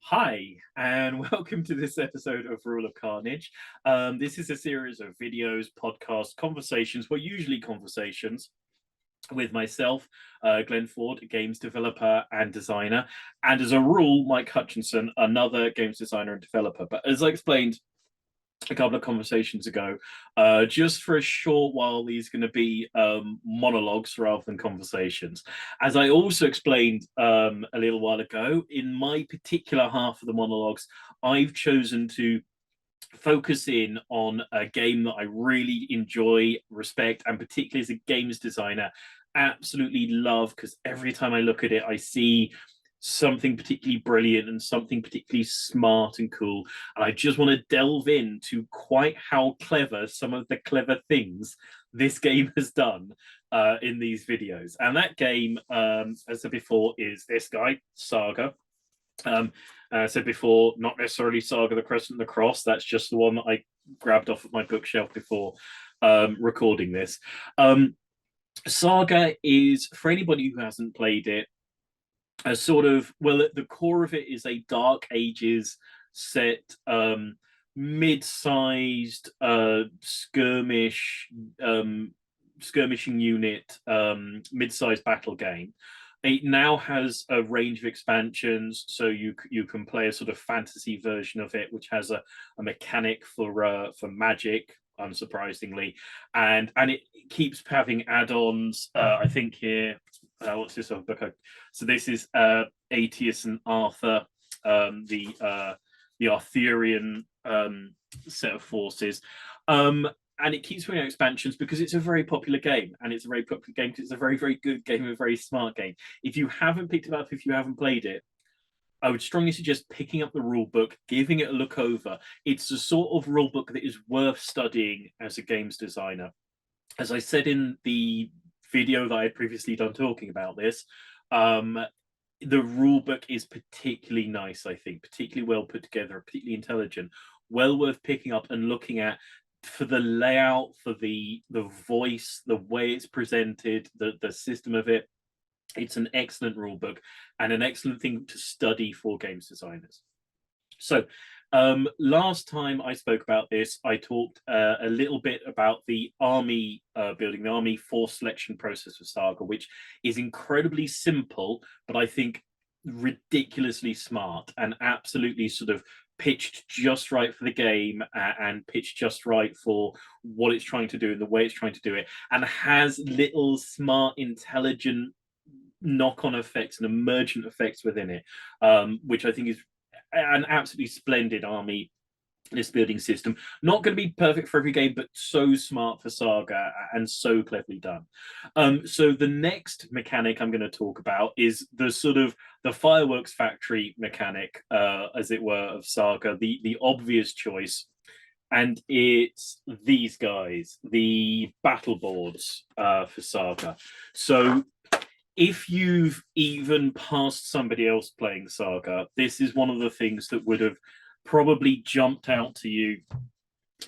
Hi, and welcome to this episode of Rule of Carnage. This is a series of videos, podcasts, conversations, well, usually conversations with myself, Glenn Ford, a games developer and designer, and as a rule, Mike Hutchinson, another games designer and developer. But as I explained a couple of conversations ago, just for a short while, these are going to be monologues rather than conversations. As I also explained a little while ago, in my particular half of the monologues, I've chosen to focus in on a game that I really enjoy, respect, and particularly as a games designer, absolutely love, because every time I look at it, I see something particularly brilliant and something particularly smart and cool. And I just want to delve into quite how clever some of the clever things this game has done in these videos. And that game, as I said before, is this guy, Saga. I said before, not necessarily Saga the Crescent and the Cross. That's just the one that I grabbed off of my bookshelf before recording this. Saga is, for anybody who hasn't played it, a sort of, well, at the core of it is a Dark Ages set, mid-sized skirmishing unit, mid-sized battle game. It now has a range of expansions, so you can play a sort of fantasy version of it, which has a mechanic for magic, unsurprisingly, and it keeps having add-ons. I think here, what's this other book? So this is Aetius and Arthur, the Arthurian set of forces. And it keeps bringing out expansions because it's a very popular game, and it's a very popular game because it's a very, very good game, a very smart game. If you haven't picked it up, if you haven't played it, I would strongly suggest picking up the rule book, giving it a look over. It's the sort of rule book that is worth studying as a games designer. As I said in the video that I had previously done talking about this, the rule book is particularly nice, I think, particularly well put together, particularly intelligent, well worth picking up and looking at, for the layout, for the voice, the way it's presented, the system of it. It's an excellent rule book and an excellent thing to study for games designers. So last time I spoke about this, I talked a little bit about the army building, the army force selection process for Saga, which is incredibly simple, but I think ridiculously smart and absolutely sort of pitched just right for the game, and pitched just right for what it's trying to do and the way it's trying to do it, and has little smart, intelligent knock-on effects and emergent effects within it, which I think is an absolutely splendid army list building system. Not going to be perfect for every game, but so smart for Saga and so cleverly done. So the next mechanic I'm going to talk about is the sort of the fireworks factory mechanic, as it were, of Saga, the obvious choice. And it's these guys, the battle boards for Saga. So if you've even passed somebody else playing Saga, this is one of the things that would have probably jumped out to you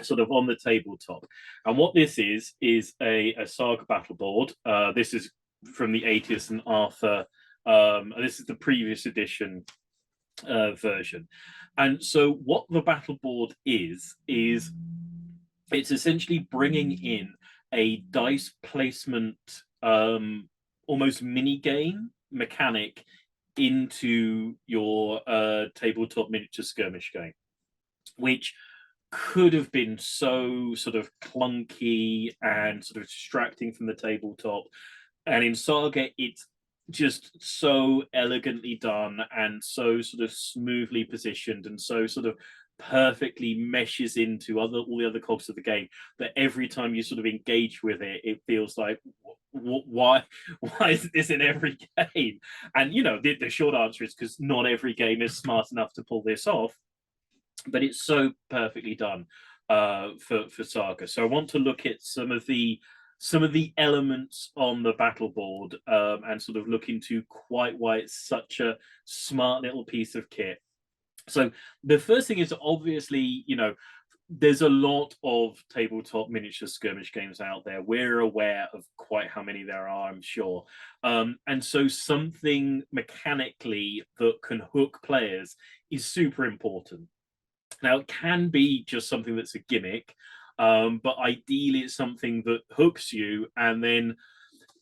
sort of on the tabletop. And what this is a Saga battle board. This is from the Aetius and Arthur. This is the previous edition version. And so what the battle board is it's essentially bringing in a dice placement, almost mini game mechanic into your tabletop miniature skirmish game, which could have been so sort of clunky and sort of distracting from the tabletop. And in Saga, it's just so elegantly done and so sort of smoothly positioned and so sort of perfectly meshes into all the other cogs of the game that every time you sort of engage with it, it feels like, why is this in every game? And the short answer is because not every game is smart enough to pull this off, but it's so perfectly done for Saga. So I want to look at some of the elements on the battle board, and sort of look into quite why it's such a smart little piece of kit. So the first thing is, obviously, there's a lot of tabletop miniature skirmish games out there. We're aware of quite how many there are, I'm sure. And so something mechanically that can hook players is super important. Now, it can be just something that's a gimmick, but ideally it's something that hooks you. And then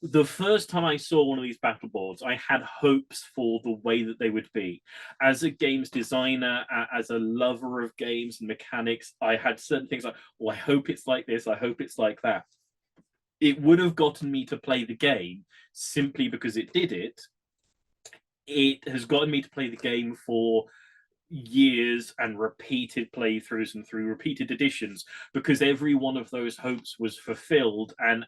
the first time I saw one of these battle boards, I had hopes for the way that they would be. As a games designer, as a lover of games and mechanics, I had certain things like, oh, I hope it's like this, I hope it's like that. It would have gotten me to play the game simply because it did it. It has gotten me to play the game for years and repeated playthroughs and through repeated editions, because every one of those hopes was fulfilled and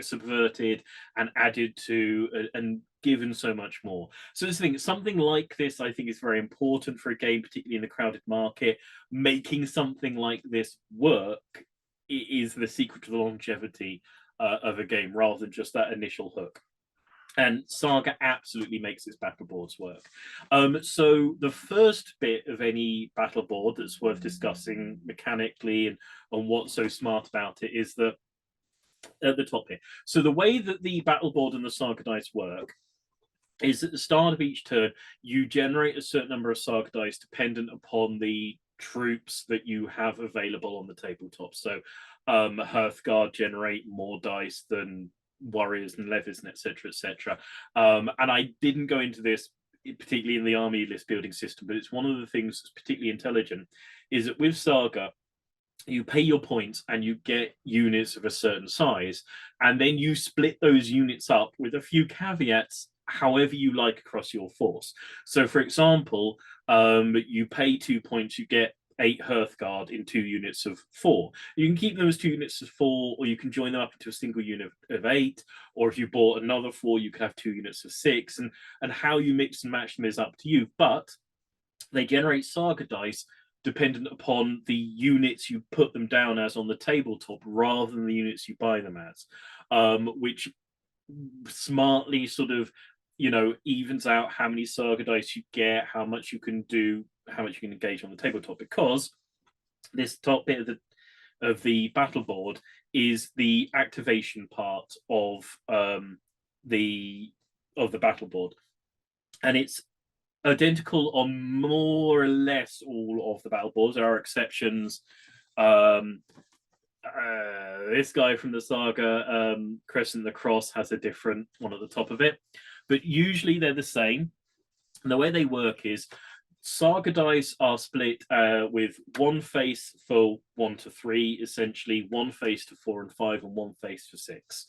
subverted and added to and given so much more. So this thing, something like this, I think is very important for a game, particularly in the crowded market. Making something like this work is the secret to the longevity of a game, rather than just that initial hook. And Saga absolutely makes its battle boards work. So the first bit of any battle board that's worth discussing mechanically and what's so smart about it is that at the top here. So the way that the battle board and the Saga dice work is at the start of each turn, you generate a certain number of Saga dice dependent upon the troops that you have available on the tabletop. So Hearthguard generate more dice than warriors and levies and etc. And I didn't go into this particularly in the army list building system, but it's one of the things that's particularly intelligent is that with Saga you pay your points and you get units of a certain size, and then you split those units up with a few caveats however you like across your force. So for example, you pay 2 points, you get 8 Hearthguard in 2 units of 4. You can keep them as 2 units of 4, or you can join them up into a single unit of 8, or if you bought another 4, you could have 2 units of 6, and how you mix and match them is up to you. But they generate Saga dice dependent upon the units you put them down as on the tabletop rather than the units you buy them as, which smartly sort of evens out how many Saga dice you get, how much you can do, how much you can engage on the tabletop, because this top bit of the battle board is the activation part of the battle board, and it's identical on more or less all of the battle boards. There are exceptions. This guy from the Saga, Crescent the Cross, has a different one at the top of it, but usually they're the same. And the way they work is Saga dice are split with one face for 1 to 3, essentially, one face to 4 and 5, and one face for 6.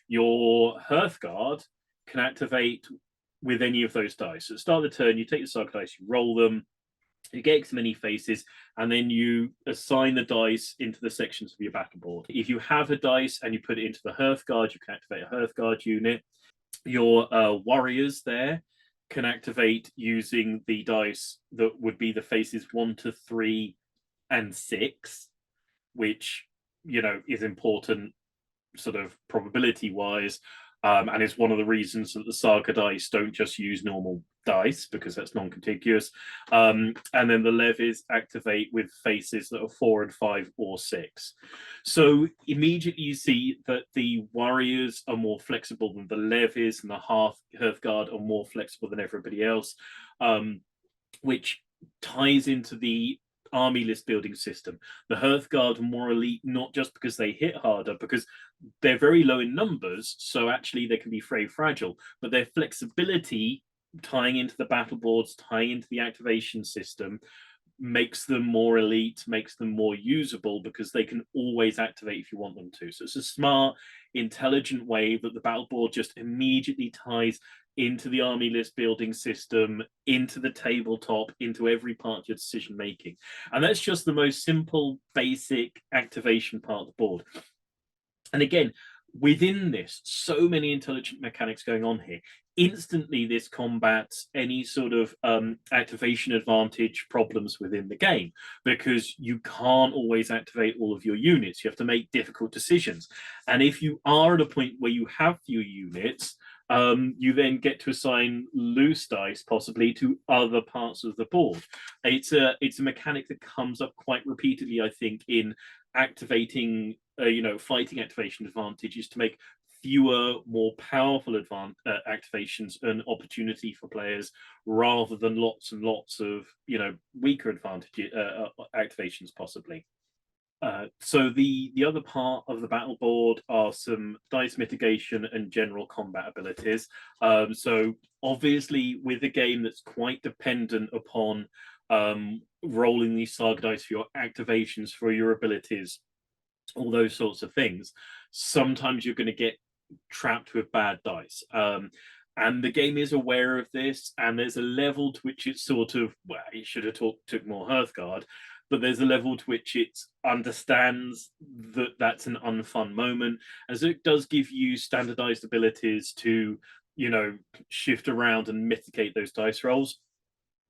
Your Hearthguard can activate with any of those dice. So at the start of the turn, you take the Saga dice, you roll them, you get X many faces, and then you assign the dice into the sections of your battle board. If you have a dice and you put it into the Hearthguard, you can activate a Hearthguard unit. Your warriors there can activate using the dice that would be the faces 1 to 3 and 6, which is important sort of probability wise, and it's one of the reasons that the Saga dice don't just use normal dice, because that's non-contiguous. And then the levies activate with faces that are 4 and 5 or 6. So immediately you see that the warriors are more flexible than the levies, and the Hearthguard are more flexible than everybody else, which ties into the army list building system. The Hearthguard are more elite, not just because they hit harder, because they're very low in numbers, so actually they can be very fragile, but their flexibility, tying into the battle boards, tying into the activation system, makes them more elite, makes them more usable, because they can always activate if you want them to. So it's a smart, intelligent way that the battle board just immediately ties into the army list building system, into the tabletop, into every part of your decision making. And that's just the most simple, basic activation part of the board. And again, within this, so many intelligent mechanics going on here. Instantly, this combats any sort of activation advantage problems within the game, because you can't always activate all of your units. You have to make difficult decisions. And if you are at a point where you have few units, you then get to assign loose dice possibly to other parts of the board. It's a mechanic that comes up quite repeatedly, I think, in activating fighting activation advantages to make fewer, more powerful activations an opportunity for players, rather than lots and lots of weaker advantage activations possibly. So the other part of the battle board are some dice mitigation and general combat abilities. So obviously, with a game that's quite dependent upon rolling these Saga dice for your activations, for your abilities, all those sorts of things, sometimes you're going to get trapped with bad dice. And the game is aware of this, and there's a level to which it's sort of, well, it should have took more Hearthguard, but there's a level to which it understands that that's an unfun moment, as it does give you standardized abilities to, shift around and mitigate those dice rolls.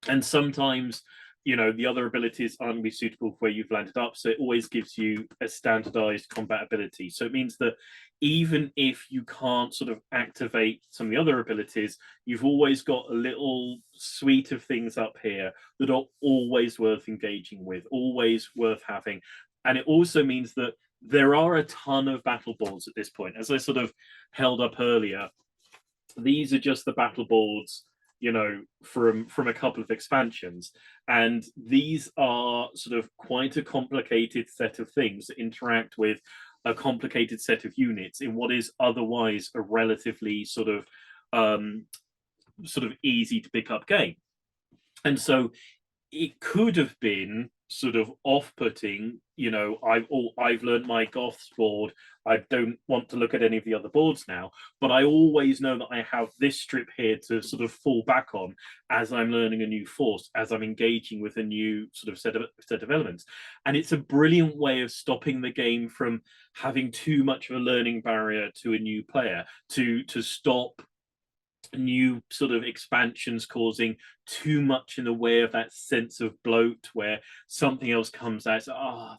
And sometimes the other abilities aren't going to be suitable for where you've landed up, so it always gives you a standardized combat ability. So it means that even if you can't sort of activate some of the other abilities, you've always got a little suite of things up here that are always worth engaging with, always worth having. And it also means that there are a ton of battle boards at this point. As I sort of held up earlier, these are just the battle boards from a couple of expansions, and these are sort of quite a complicated set of things that interact with a complicated set of units in what is otherwise a relatively sort of easy to pick up game. And so it could have been sort of off-putting. I've learned my Goths board. I don't want to look at any of the other boards now, but I always know that I have this strip here to sort of fall back on as I'm learning a new force, as I'm engaging with a new sort of set of elements. And it's a brilliant way of stopping the game from having too much of a learning barrier to a new player, to stop new sort of expansions causing too much in the way of that sense of bloat, where something else comes out,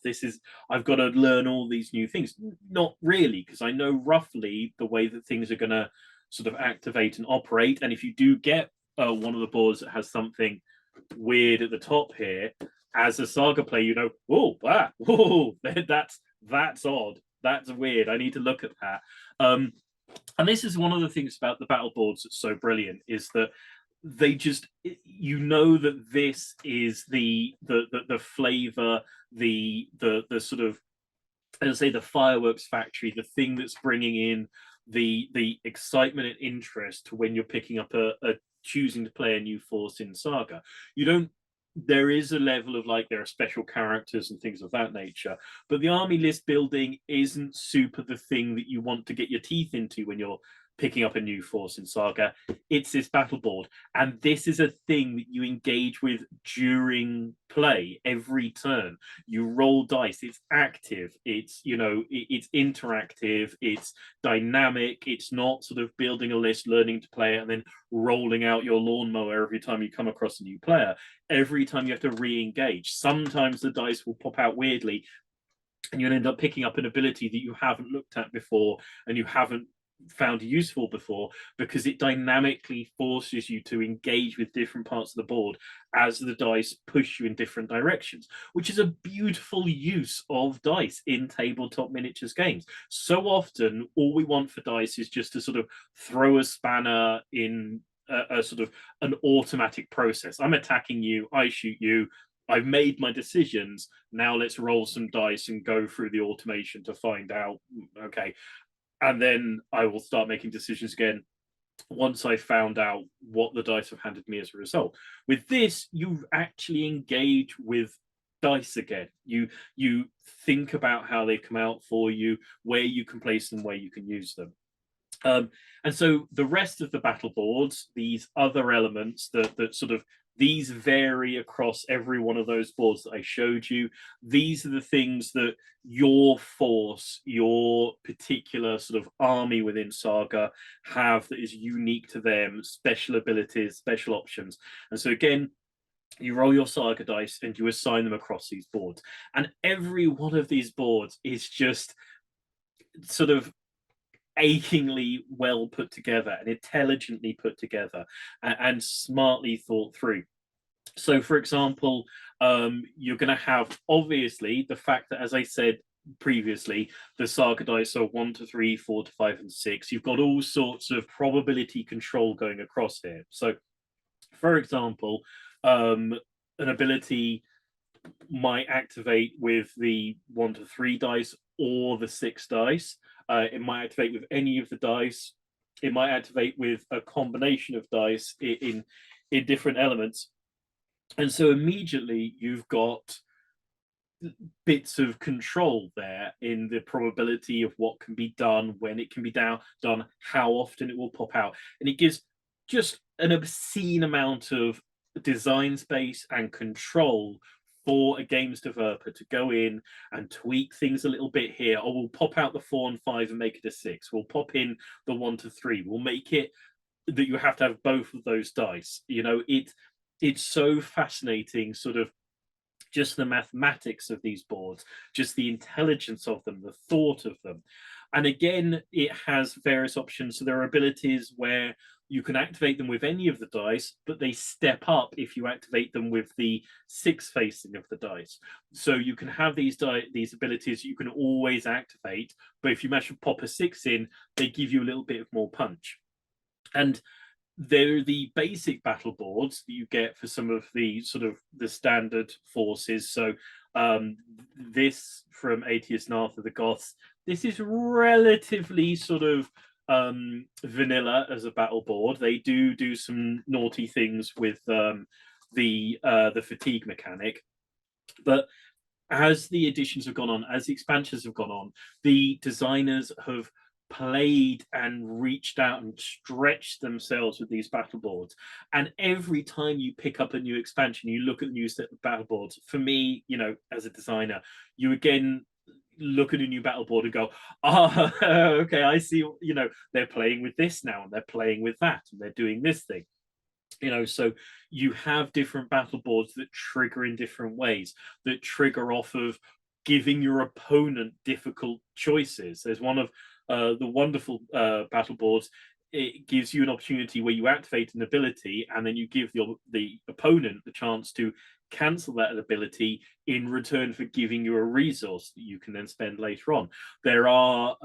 this is, I've got to learn all these new things. Not really, because I know roughly the way that things are going to sort of activate and operate. And if you do get one of the boards that has something weird at the top here, as a Saga player, that's odd, that's weird, I need to look at that. And this is one of the things about the battle boards that's so brilliant, is that they just, that this is the flavor, the sort of, as I say, the fireworks factory, the thing that's bringing in the excitement and interest when you're picking up a choosing to play a new force in Saga. There is a level of, like, there are special characters and things of that nature, but the army list building isn't super the thing that you want to get your teeth into when you're picking up a new force in Saga. It's this battle board, and this is a thing that you engage with during play. Every turn you roll dice, it's active, it's it's interactive, it's dynamic. It's not sort of building a list, learning to play it, and then rolling out your lawnmower every time you come across a new player. Every time you have to re-engage. Sometimes the dice will pop out weirdly, and you'll end up picking up an ability that you haven't looked at before and you haven't found useful before, because it dynamically forces you to engage with different parts of the board as the dice push you in different directions, which is a beautiful use of dice in tabletop miniatures games. So often all we want for dice is just to sort of throw a spanner in a sort of an automatic process. I'm attacking you, I shoot you, I've made my decisions, now let's roll some dice and go through the automation to find out, okay, and then I will start making decisions again once I found out what the dice have handed me as a result. With this, you actually engage with dice again. You think about how they've come out for you, where you can place them, where you can use them. And so the rest of the battle boards, these other elements that sort of These vary across every one of those boards that I showed you. These are the things that your force, your particular sort of army within Saga have that is unique to them, special abilities, special options. And so again, you roll your Saga dice and you assign them across these boards. And every one of these boards is just sort of achingly well put together and intelligently put together and smartly thought through. So, for example, you're going to have obviously the fact that, as I said previously, the Saga dice are 1 to 3, 4 to 5, and 6. You've got all sorts of probability control going across here. So, for example, an ability might activate with the 1 to 3 dice or the 6 dice. It might activate with any of the dice. It might activate with a combination of dice in different elements. And so immediately you've got bits of control there in the probability of what can be done, when it can be done, how often it will pop out. And it gives just an obscene amount of design space and control for a games developer to go in and tweak things a little bit here. Or we'll pop out the 4 and 5 and make it a 6. We'll pop in the 1 to 3. We'll make it that you have to have both of those dice. You know, it's so fascinating, sort of just the mathematics of these boards, just the intelligence of them, the thought of them. And again, it has various options. So there are abilities where you can activate them with any of the dice, but they step up if you activate them with the 6 facing of the dice. So you can have these abilities you can always activate, but if you manage to pop a 6 in, they give you a little bit of more punch. And they're the basic battle boards that you get for some of the sort of the standard forces. So this from Aetius and Arthur the Goths, this is relatively sort of vanilla as a battle board. They do some naughty things with the fatigue mechanic, but as the editions have gone on, as the expansions have gone on, the designers have played and reached out and stretched themselves with these battle boards. And every time you pick up a new expansion, you look at the new set of battle boards. For me, you know, as a designer, you again look at a new battle board and go, oh, okay, I see, you know, they're playing with this now and they're playing with that and they're doing this thing. You know, so you have different battle boards that trigger in different ways, that trigger off of giving your opponent difficult choices. There's one of the wonderful battle boards. It gives you an opportunity where you activate an ability and then you give the opponent the chance to cancel that ability in return for giving you a resource that you can then spend later on. There are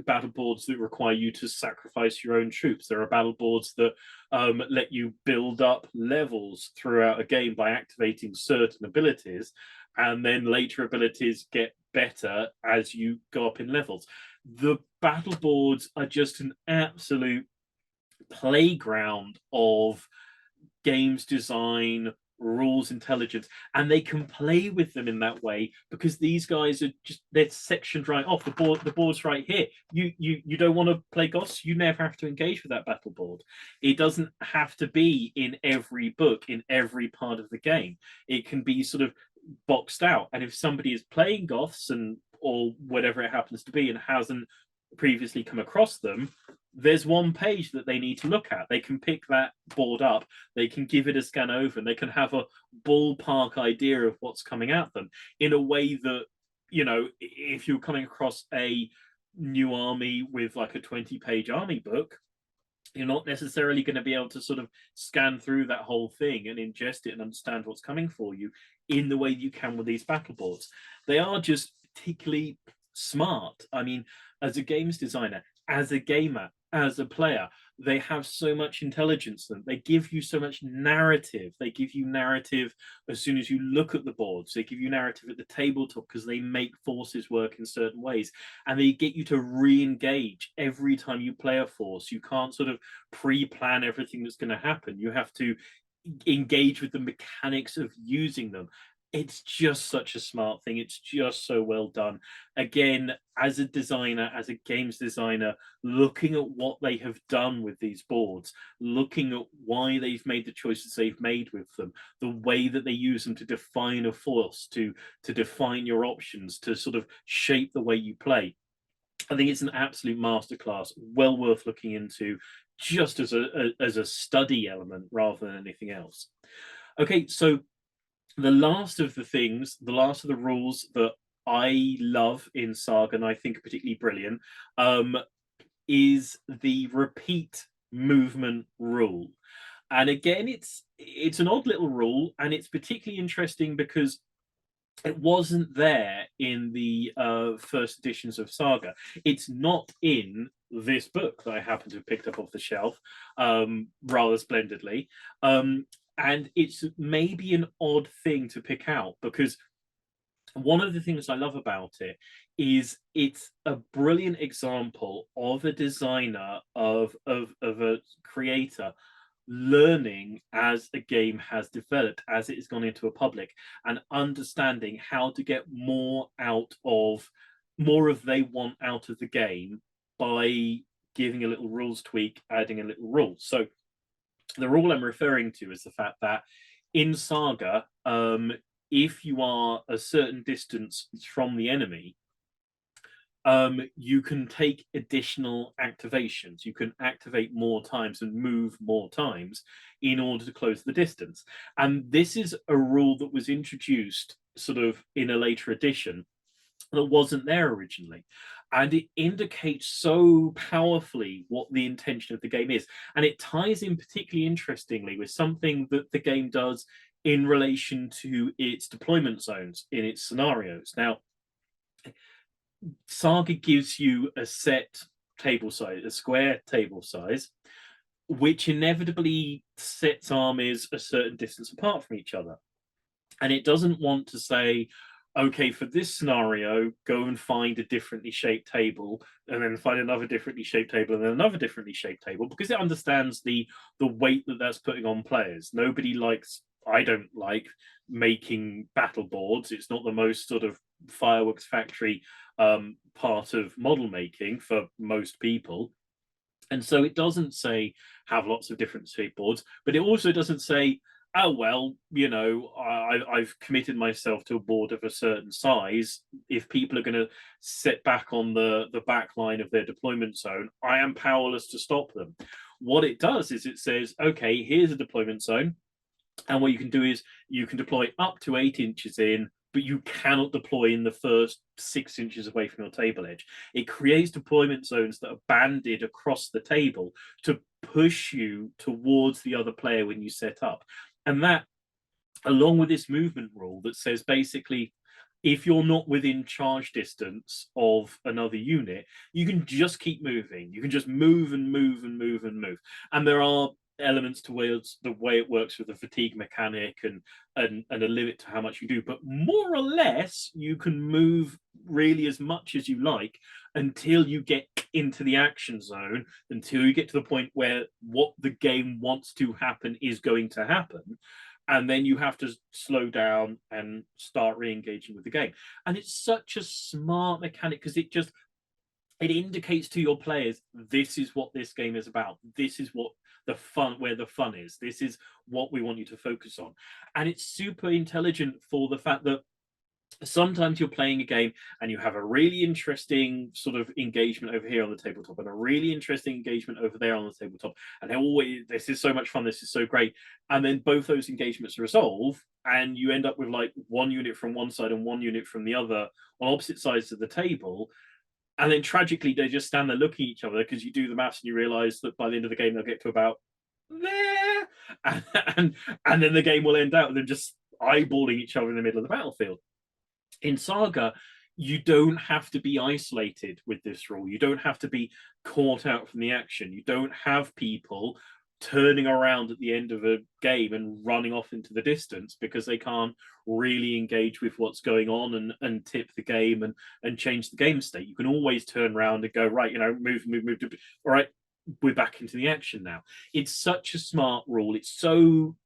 battle boards that require you to sacrifice your own troops. There are battle boards that let you build up levels throughout a game by activating certain abilities, and then later abilities get better as you go up in levels. The battle boards are just an absolute playground of games design, rules intelligence, and they can play with them in that way because these guys are just, they're sectioned right off. The board's right here. You don't want to play Goths, you never have to engage with that battle board. It doesn't have to be in every book, in every part of the game. It can be sort of boxed out. And if somebody is playing Goths and or whatever it happens to be and hasn't previously come across them, there's one page that they need to look at. They can pick that board up, they can give it a scan over, and they can have a ballpark idea of what's coming at them in a way that, you know, if you're coming across a new army with like a 20-page army book, you're not necessarily going to be able to sort of scan through that whole thing and ingest it and understand what's coming for you in the way you can with these battle boards. They are just particularly smart. I mean, as a games designer, as a gamer, as a player, they have so much intelligence. They give you so much narrative. They give you narrative as soon as you look at the boards. They give you narrative at the tabletop because they make forces work in certain ways, and they get you to re-engage every time you play a force. You can't sort of pre-plan everything that's going to happen. You have to engage with the mechanics of using them. it's just such a smart thing. It's just so well done. Again, as a designer, as a games designer, looking at what they have done with these boards, looking at why they've made the choices they've made with them, the way that they use them to define a force, to define your options, to sort of shape the way you play. I think it's an absolute masterclass, well worth looking into, just as a study element rather than anything else. Okay, so the last of the things, the last of the rules that I love in Saga, and I think are particularly brilliant, is the repeat movement rule. And again, it's an odd little rule, and it's particularly interesting because it wasn't there in the first editions of Saga. It's not in this book that I happen to have picked up off the shelf rather splendidly. And it's maybe an odd thing to pick out because one of the things I love about it is it's a brilliant example of a designer, of a creator learning as a game has developed, as it has gone into a public, and understanding how to get more of they want out of the game by giving a little rules tweak, adding a little rule. So the rule I'm referring to is the fact that in Saga, if you are a certain distance from the enemy, you can take additional activations. You can activate more times and move more times in order to close the distance. And this is a rule that was introduced sort of in a later edition that wasn't there originally. And it indicates so powerfully what the intention of the game is. And it ties in particularly interestingly with something that the game does in relation to its deployment zones in its scenarios. Now, Saga gives you a set table size, a square table size, which inevitably sets armies a certain distance apart from each other. And it doesn't want to say, okay, for this scenario, go and find a differently shaped table, and then find another differently shaped table, and then another differently shaped table, because it understands the weight that that's putting on players. Nobody likes. I don't like making battle boards. It's not the most sort of fireworks factory part of model making for most people. And so it doesn't say have lots of different shape boards, but it also doesn't say, oh, well, you know, I've committed myself to a board of a certain size. If people are going to sit back on the back line of their deployment zone, I am powerless to stop them. What it does is it says, okay, here's a deployment zone. And what you can do is you can deploy up to 8 inches in, but you cannot deploy in the first 6 inches away from your table edge. It creates deployment zones that are banded across the table to push you towards the other player when you set up. And that, along with this movement rule that says basically, if you're not within charge distance of another unit, you can just keep moving. You can just move and move and move and move. And there are elements towards the way it works with the fatigue mechanic and a limit to how much you do, but more or less you can move really as much as you like until you get into the action zone, until you get to the point where what the game wants to happen is going to happen, and then you have to slow down and start re-engaging with the game. And it's such a smart mechanic because it indicates to your players, this is what this game is about. This is what where the fun is. This is what we want you to focus on. And it's super intelligent for the fact that sometimes you're playing a game and you have a really interesting sort of engagement over here on the tabletop and a really interesting engagement over there on the tabletop, and this is so much fun, this is so great, and then both those engagements resolve and you end up with like one unit from one side and one unit from the other on opposite sides of the table. And then tragically, they just stand there looking at each other because you do the maths and you realize that by the end of the game, they'll get to about there. And then the game will end out with them just eyeballing each other in the middle of the battlefield. In Saga, you don't have to be isolated with this rule. You don't have to be caught out from the action. You don't have people turning around at the end of a game and running off into the distance because they can't really engage with what's going on and tip the game and change the game state. You can always turn around and go, right, you know, move. All right, we're back into the action now. It's such a smart rule. It's so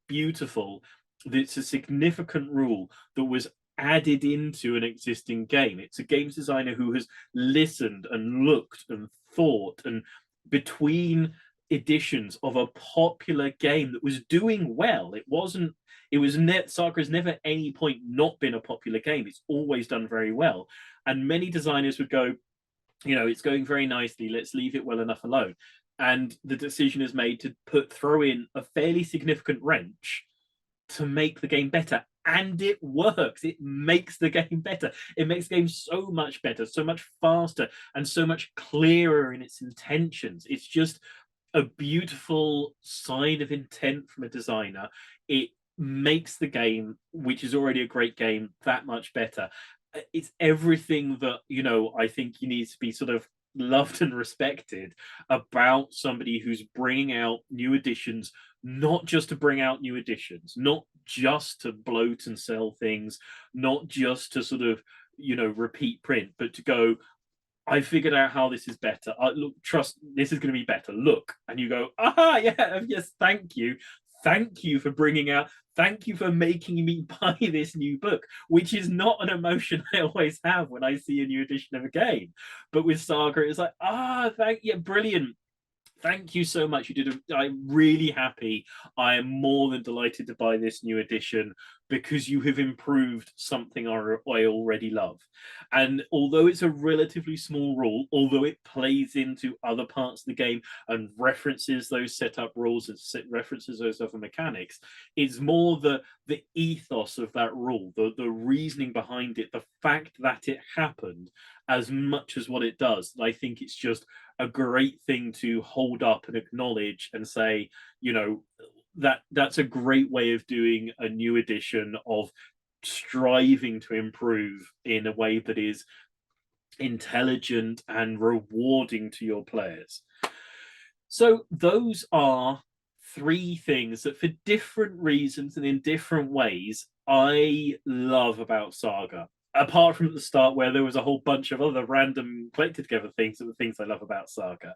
beautiful. It's a significant rule that was added into an existing game. It's a games designer who has listened and looked and thought, and between editions of a popular game that was doing well. It wasn't. It was Saga has never at any point not been a popular game. It's always done very well, and many designers would go, it's going very nicely. Let's leave it well enough alone. And the decision is made to throw in a fairly significant wrench to make the game better. And it works. It makes the game better. It makes the game so much better, so much faster, and so much clearer in its intentions. It's just a beautiful sign of intent from a designer. It makes the game, which is already a great game, that much better. It's everything that, I think you need to be sort of loved and respected about somebody who's bringing out new editions, not just to bring out new editions, not just to bloat and sell things, not just to sort of, repeat print, but to go, I figured out how this is better. Look, trust, this is going to be better. Look, and you go, yeah, yes, thank you. Thank you for bringing out, thank you for making me buy this new book, which is not an emotion I always have when I see a new edition of a game. But with Saga, it's like, thank you, brilliant. Thank you so much. I'm really happy. I am more than delighted to buy this new edition because you have improved something I already love. And although it's a relatively small rule, although it plays into other parts of the game and references those setup rules and references those other mechanics, it's more the ethos of that rule, the reasoning behind it, the fact that it happened as much as what it does. I think it's just a great thing to hold up and acknowledge and say, that's a great way of doing a new edition, of striving to improve in a way that is intelligent and rewarding to your players. So those are three things that, for different reasons and in different ways, I love about Saga. Apart from at the start, where there was a whole bunch of other random collected together things that were things I love about Saga.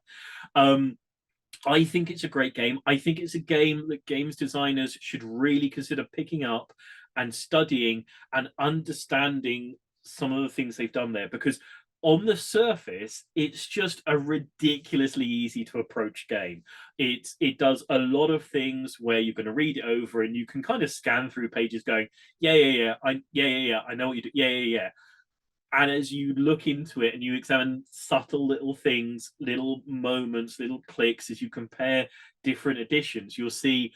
I think it's a great game. I think it's a game that games designers should really consider picking up and studying and understanding some of the things they've done there, because on the surface, it's just a ridiculously easy to approach game. It does a lot of things where you're going to read it over and you can kind of scan through pages, going, I know what you do, yeah. And as you look into it and you examine subtle little things, little moments, little clicks, as you compare different editions, you'll see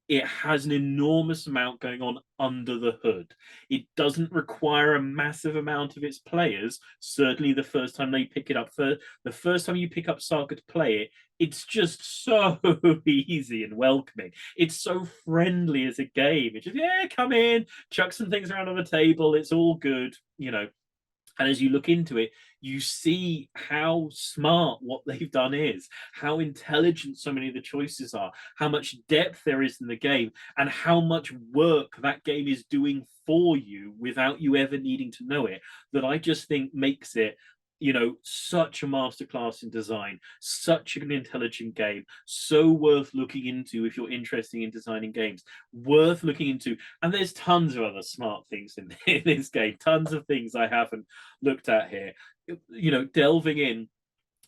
it has an enormous amount going on under the hood. It doesn't require a massive amount of its players. Certainly, the first time they pick it up, the first time you pick up Saga to play it, it's just so easy and welcoming. It's so friendly as a game. It's just, come in, chuck some things around on the table. It's all good, And as you look into it, you see how smart what they've done is, how intelligent so many of the choices are, how much depth there is in the game, and how much work that game is doing for you without you ever needing to know it. That I just think makes it, such a masterclass in design, such an intelligent game, so worth looking into if you're interested in designing games, worth looking into. And there's tons of other smart things in this game, tons of things I haven't looked at here. Delving in,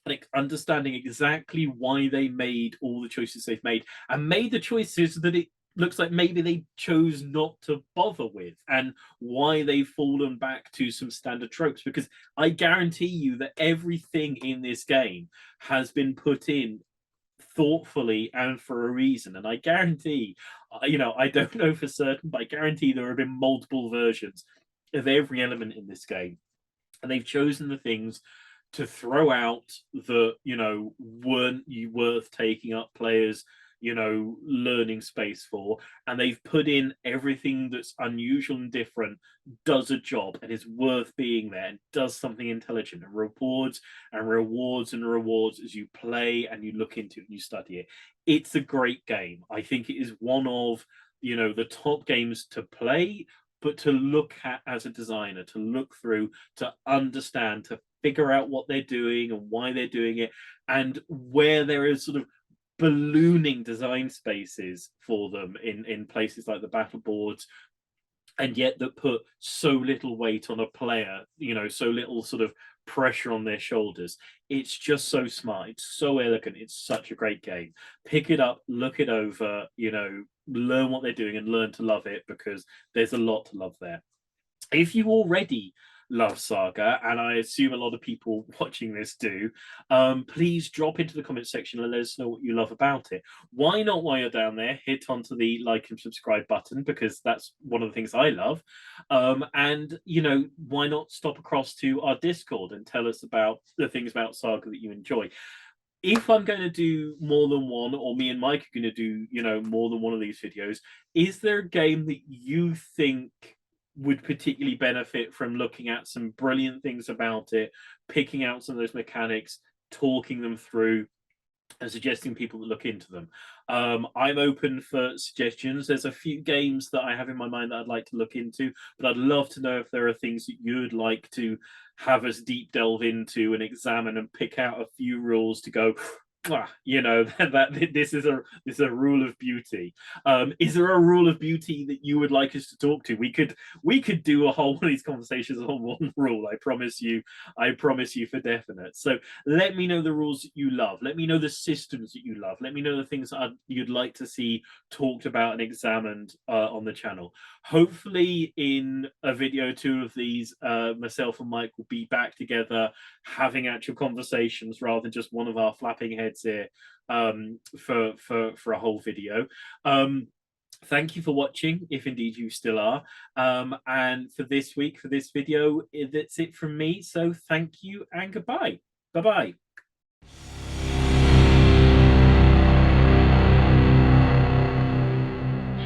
like understanding exactly why they made all the choices they've made, and made the choices that it looks like maybe they chose not to bother with, and why they've fallen back to some standard tropes. Because I guarantee you that everything in this game has been put in thoughtfully and for a reason. And I guarantee, I don't know for certain, but I guarantee there have been multiple versions of every element in this game, and they've chosen the things to throw out that weren't worth taking up players learning space for, and they've put in everything that's unusual and different, does a job and is worth being there, and does something intelligent, and rewards and rewards and rewards as you play and you look into it and you study it. It's a great game. I think it is one of the top games to play, but to look at as a designer, to look through, to understand, to figure out what they're doing and why they're doing it, and where there is sort of ballooning design spaces for them in places like the battle boards, and yet that put so little weight on a player, so little sort of pressure on their shoulders. It's just so smart. It's so elegant. It's such a great game. Pick it up, look it over, learn what they're doing and learn to love it, because there's a lot to love there. If you already love Saga, and I assume a lot of people watching this do, please drop into the comment section and let us know what you love about it. Why not, while you're down there, hit onto the like and subscribe button, because that's one of the things I love. And why not stop across to our Discord and tell us about the things about Saga that you enjoy. If I'm going to do more than one, or me and Mike are going to do, more than one of these videos, is there a game that you think would particularly benefit from looking at some brilliant things about it, picking out some of those mechanics, talking them through, and suggesting people that look into them? I'm open for suggestions. There's a few games that I have in my mind that I'd like to look into, but I'd love to know if there are things that you'd like to have us deep delve into and examine and pick out a few rules to go, that this is a rule of beauty. Is there a rule of beauty that you would like us to talk to? We could do a whole one of these conversations on one rule. I promise you for definite. So let me know the rules that you love. Let me know the systems that you love. Let me know the things that you'd like to see talked about and examined on the channel. Hopefully in a video or two of these, myself and Mike will be back together having actual conversations rather than just one of our flapping heads here for a whole video. Thank you for watching, if indeed you still are. And for this week, for this video, that's it from me. So thank you and goodbye. Bye-bye.